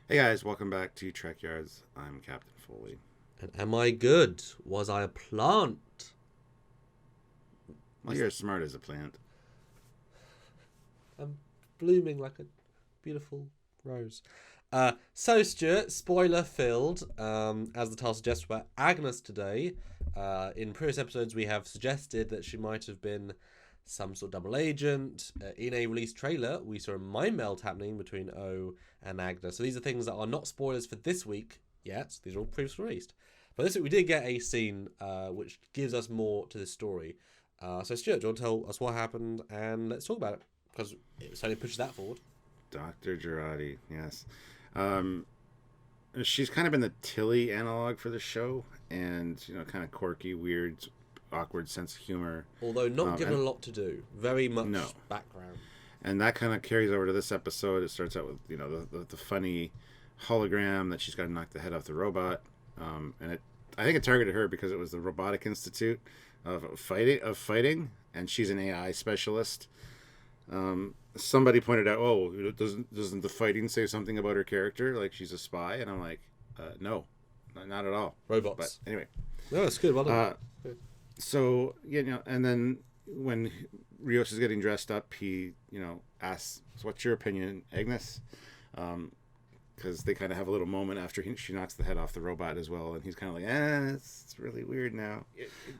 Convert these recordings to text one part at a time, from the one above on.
Hey guys, welcome back to Trekyards. I'm Captain Foley. And am I good? Was I a plant? Well, you're as smart as a plant. I'm blooming like a beautiful rose. So Stuart, spoiler filled, as the title suggests, we're Agnes today. In previous episodes, we have suggested that she might have been some sort of double agent. In a released trailer, we saw a mind meld happening between O and Agnes. So these are things that are not spoilers for this week yet. These are all previously released. But this week we did get a scene which gives us more to the story. So Stuart, do you want to tell us what happened and let's talk about it? Because it certainly pushes that forward. Dr. Girardi, yes. Um, she's kind of been the Tilly analog for the show, and kind of quirky, weird, awkward sense of humor. Although not given a lot to do. Very much no. background. And that kind of carries over to this episode. It starts out with the funny hologram that she's got to knock the head off the robot, and I think it targeted her because it was the Robotic Institute of fighting, and she's an AI specialist. Somebody pointed out, oh, doesn't the fighting say something about her character, like she's a spy? And I'm like, no, not at all. Robots. But anyway, No, that's good. Well done. so and then when Rios is getting dressed up, he asks, "What's your opinion, Agnes?" Because they kind of have a little moment after she knocks the head off the robot as well, and he's kind of like, it's really weird now.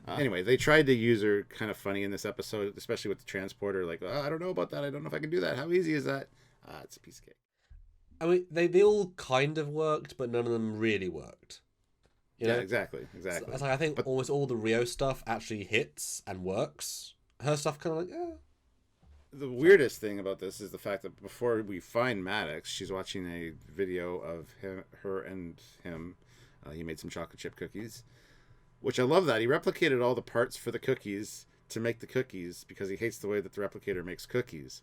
Anyway, they tried to use her kind of funny in this episode, especially with the transporter. Like, I don't know about that. I don't know if I can do that. How easy is that? It's a piece of cake. I mean, they all kind of worked, but none of them really worked. Yeah, exactly. So, it's like, I think almost all the Rio stuff actually hits and works. Her stuff kind of like, The weirdest thing about this is the fact that before we find Maddox, she's watching a video of her and him. He made some chocolate chip cookies, which I love that. He replicated all the parts for the cookies to make the cookies because he hates the way that the replicator makes cookies.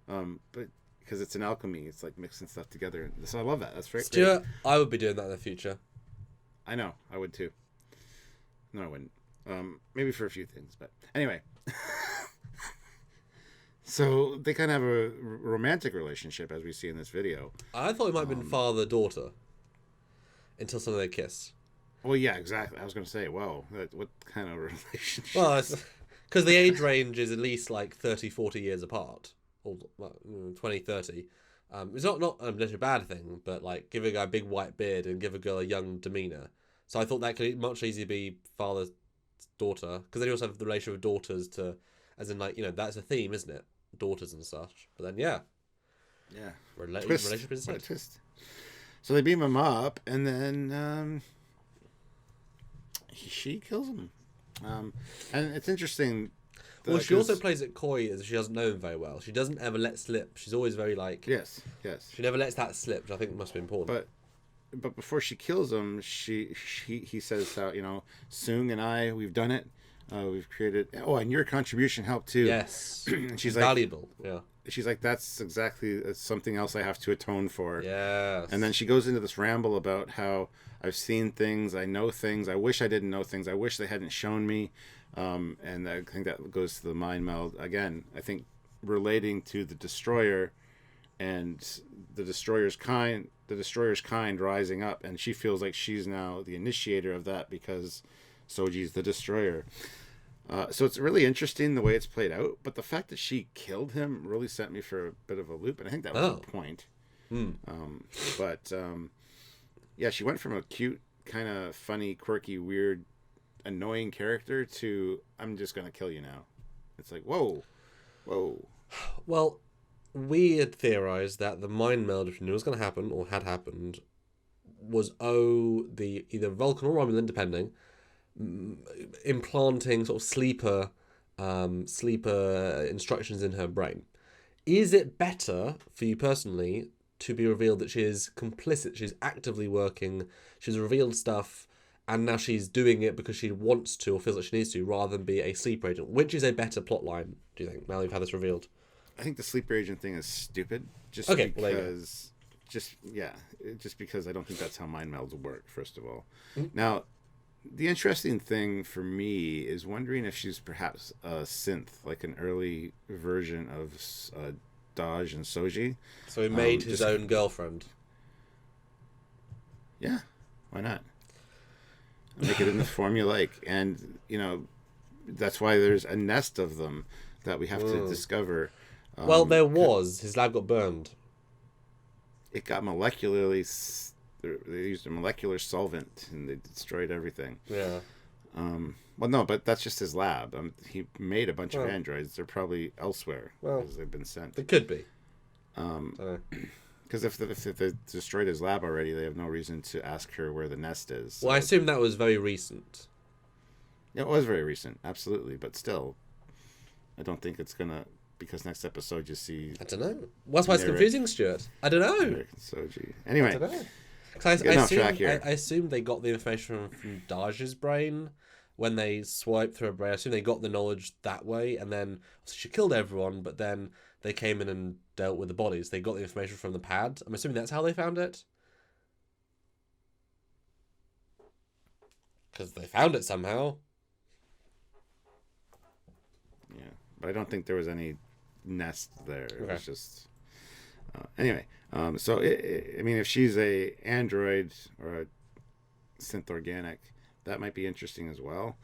But because it's an alchemy, it's like mixing stuff together. So I love that. That's great. Stuart, I would be doing that in the future. I know. I would too. No, I wouldn't. Maybe for a few things, but anyway. So they kind of have a romantic relationship, as we see in this video. I thought it might have been father-daughter until suddenly they kiss. Well, yeah, exactly. I was going to say, well, what kind of relationship? Well, because the age range is at least like 30, 40 years apart. Or 20, 30. It's not a bad thing, but like give a guy a big white beard and give a girl a young demeanour. So I thought that could much easier be father-daughter. Because then you also have the relation with daughters to, as in like, that's a theme, isn't it? Daughters and such. But then, yeah. Relationship is what a twist. So they beam him up, and then she kills him. And it's interesting. Well, she also plays it coy as if she doesn't know him very well. She doesn't ever let slip. She's always very like... Yes. She never lets that slip, which I think must be important. But before she kills him, he says how, Soong and I, we've done it. We've created... Oh, and your contribution helped too. Yes. And she's valuable. Yeah. She's like, that's exactly something else I have to atone for. Yes. And then she goes into this ramble about how I've seen things, I know things, I wish I didn't know things, I wish they hadn't shown me. And I think that goes to the mind meld. Again, I think relating to the Destroyer and the Destroyer's kind rising up, and she feels like she's now the initiator of that because Soji's the Destroyer. So it's really interesting the way it's played out, but the fact that she killed him really sent me for a bit of a loop, and I think that was the point. Yeah, she went from a cute, kind of funny, quirky, weird, annoying character to I'm just gonna kill you now. It's like whoa. Well, we had theorized that the mind meld, if you knew was going to happen or had happened, was the either Vulcan or Romulan, depending, implanting sort of sleeper instructions in her brain. Is it better for you personally to be revealed that she is complicit, she's actively working, she's revealed stuff, and now she's doing it because she wants to or feels like she needs to, rather than be a sleeper agent? Which is a better plot line, do you think, now you've had this revealed? I think the sleeper agent thing is stupid. Just because I don't think that's how mind melds work, first of all. Mm-hmm. Now, the interesting thing for me is wondering if she's perhaps a synth, like an early version of Daj and Soji. So he made his own girlfriend. Yeah, why not? Make it in the form you like. And, that's why there's a nest of them that we have to discover. Well, there was. His lab got burned. It got molecularly... They used a molecular solvent, and they destroyed everything. Yeah. Well, no, but that's just his lab. He made a bunch of androids. They're probably elsewhere because they've been sent. They could be. Because if they destroyed his lab already, they have no reason to ask her where the nest is. So. Well, I assume that was very recent. It was very recent, absolutely. But still, I don't think it's going to... Because next episode you see... I don't know. That's why it's confusing, Stuart. I don't know. American Soji. Anyway. I don't know. I assume they got the information from Daj's brain when they swiped through her brain. I assume they got the knowledge that way, and then she killed everyone, but then they came in and dealt with the bodies. They got the information from the pad. I'm assuming that's how they found it. Because they found it somehow. Yeah, but I don't think there was any nest there. It Okay. was just... anyway, so if she's a android or a synth organic, that might be interesting as well.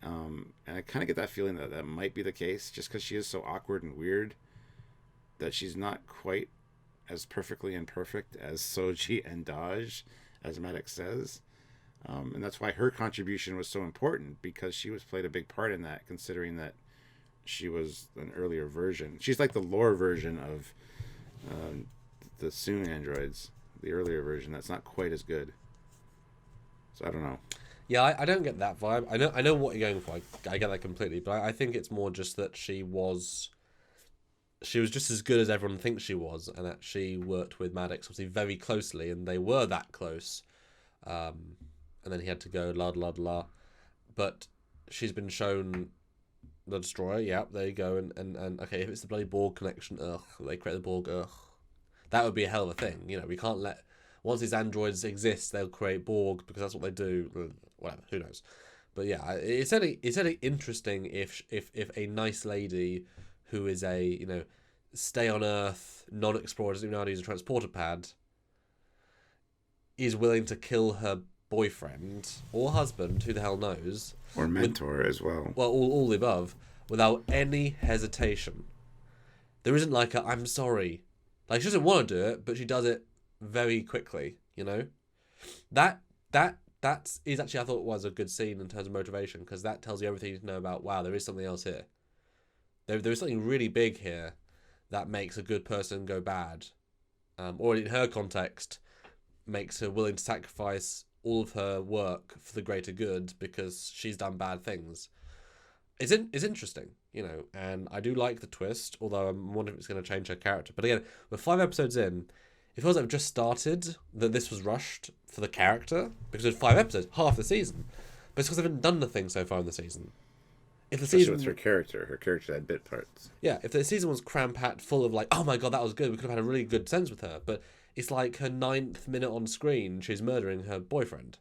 And I kind of get that feeling that might be the case, just because she is so awkward and weird, that she's not quite as perfectly imperfect as Soji and Daj, as Maddox says. And that's why her contribution was so important, because she played a big part in that, considering that she was an earlier version. She's like the lore version of the Soon androids, the earlier version that's not quite as good. So I don't know. Yeah, I don't get that vibe. I know what you're going for. I get that completely, but I think it's more just that she was just as good as everyone thinks she was, and that she worked with Maddox obviously very closely, and they were that close. And then he had to go la la la. But she's been shown the Destroyer. Yep, there you go. And okay, if it's the bloody Borg connection, they create the Borg. That would be a hell of a thing. We can't let... Once these androids exist, they'll create Borg, because that's what they do. Whatever, who knows? But yeah, it's only interesting if a nice lady who is a, stay on Earth, non-explorer, doesn't even know how to use a transporter pad, is willing to kill her boyfriend or husband, who the hell knows, or mentor as well. Well, all the above, without any hesitation. There isn't like a "I'm sorry," like she doesn't want to do it, but she does it very quickly. That is actually, I thought, was a good scene in terms of motivation, because that tells you everything you need to know about. Wow, there is something else here. There is something really big here that makes a good person go bad, or in her context, makes her willing to sacrifice all of her work for the greater good because she's done bad things. It's interesting, and I do like the twist, although I'm wondering if it's going to change her character. But again, we're 5 episodes in. It feels like we've just started, that this was rushed for the character, because it's 5 episodes, half the season. But it's because they haven't done the thing so far in the season. If the season... with her character had bit parts. Yeah, if the season was cram-packed full of oh my god, that was good, we could have had a really good sense with her. But it's like her 9th minute on screen, she's murdering her boyfriend.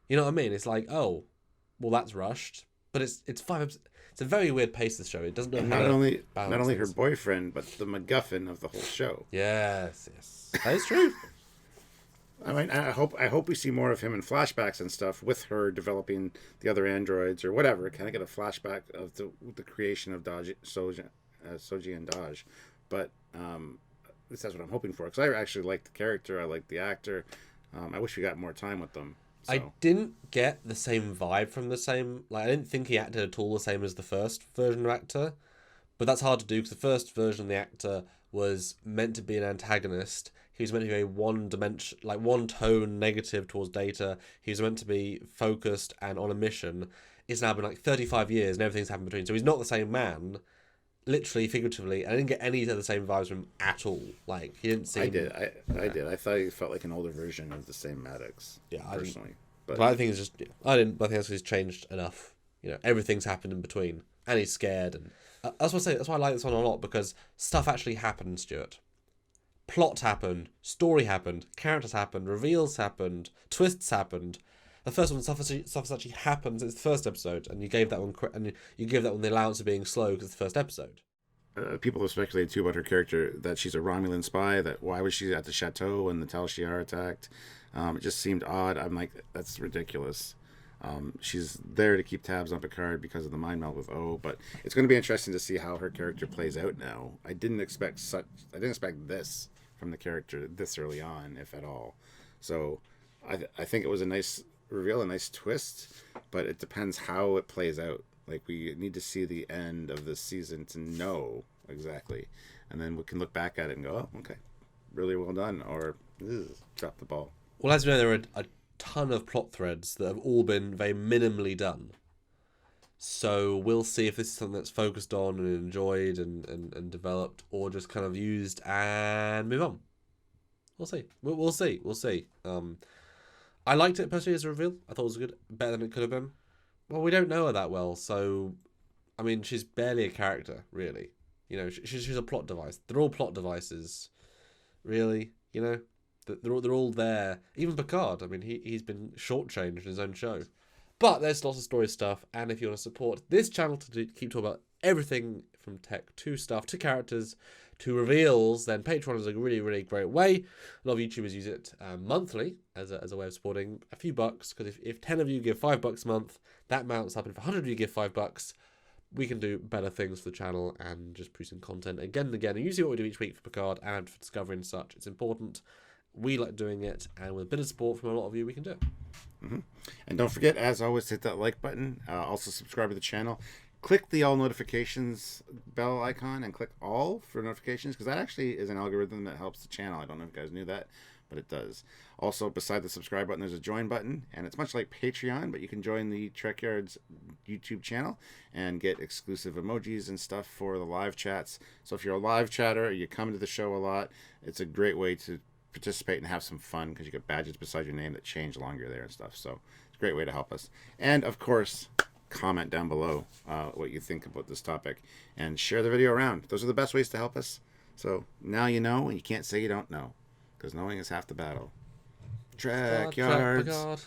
You know what I mean? It's like, oh, well, that's rushed. But it's 5 episodes. It's a very weird pace, this show. It doesn't know how to balance not only her things. boyfriend, but the MacGuffin of the whole show. Yes. That is true. I mean, I hope we see more of him in flashbacks and stuff, with her developing the other androids or whatever. Kind of get a flashback of the creation of Soji and Daj. But at least that's what I'm hoping for, because I actually like the character. I like the actor. I wish we got more time with them. So. I didn't get the same vibe from the same... I didn't think he acted at all the same as the first version of actor. But that's hard to do, because the first version of the actor was meant to be an antagonist. He was meant to be a one-tone negative towards Data. He was meant to be focused and on a mission. It's now been 35 years and everything's happened between. So he's not the same man, literally, figuratively. I didn't get any of the same vibes from him at all. He didn't seem... I did. I did. I thought he felt like an older version of the same Maddox. Yeah, personally. But I think it's just... I think he's changed enough. Everything's happened in between. And he's scared. And that's why I like this one a lot, because stuff actually happened, Stuart. Plot happened, story happened, characters happened, reveals happened, twists happened. The first one, stuff actually happens. It's the first episode, and you gave that one the allowance of being slow because it's the first episode. People have speculated too about her character, that she's a Romulan spy. That why was she at the chateau when the Tal Shiar attacked? It just seemed odd. I'm like, that's ridiculous. She's there to keep tabs on Picard because of the mind meld with O, but it's going to be interesting to see how her character plays out now. I didn't expect this from the character this early on, if at all. So I think it was a nice reveal, a nice twist, but it depends how it plays out. Like, we need to see the end of this season to know exactly, and then we can look back at it and go, oh, okay, really well done, or drop the ball. Well, as we know, there are a ton of plot threads that have all been very minimally done. So we'll see if this is something that's focused on and enjoyed and developed, or just kind of used and move on. We'll see. We'll see. We'll see. I liked it personally as a reveal. I thought it was good, better than it could have been. Well, we don't know her that well, so I mean, she's barely a character, really. You know, she's a plot device. They're all plot devices, really. You know, they're all there. Even Picard. I mean, he's been shortchanged in his own show. But there's lots of story stuff, and if you want to support this channel to keep talking about everything from tech to stuff to characters to reveals, then Patreon is a really, really great way. A lot of YouTubers use it monthly as a way of supporting a few bucks, because if 10 of you give $5 a month, that mounts up, and if 100 of you give $5, we can do better things for the channel and just producing content again and again. And usually what we do each week for Picard and for Discovery and such, it's important. We like doing it, and with a bit of support from a lot of you, we can do it. Mm-hmm. And don't forget, as always, hit that like button. Also subscribe to the channel. Click the all notifications bell icon and click all for notifications, because that actually is an algorithm that helps the channel. I don't know if you guys knew that, but it does. Also, beside the subscribe button, there's a join button, and it's much like Patreon, but you can join the Trekyards YouTube channel and get exclusive emojis and stuff for the live chats. So if you're a live chatter or you come to the show a lot, it's a great way to participate and have some fun, because you get badges beside your name that change along you're there and stuff. So it's a great way to help us. And of course, comment down below what you think about this topic, and share the video around. Those are the best ways to help us. So now you know, and you can't say you don't know, because knowing is half the battle. Trekyards.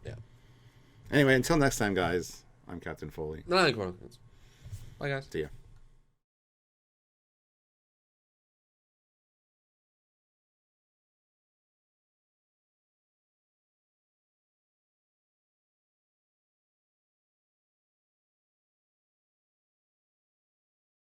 Yeah. Anyway, until next time, guys, I'm Captain Foley. No, bye, guys. See ya.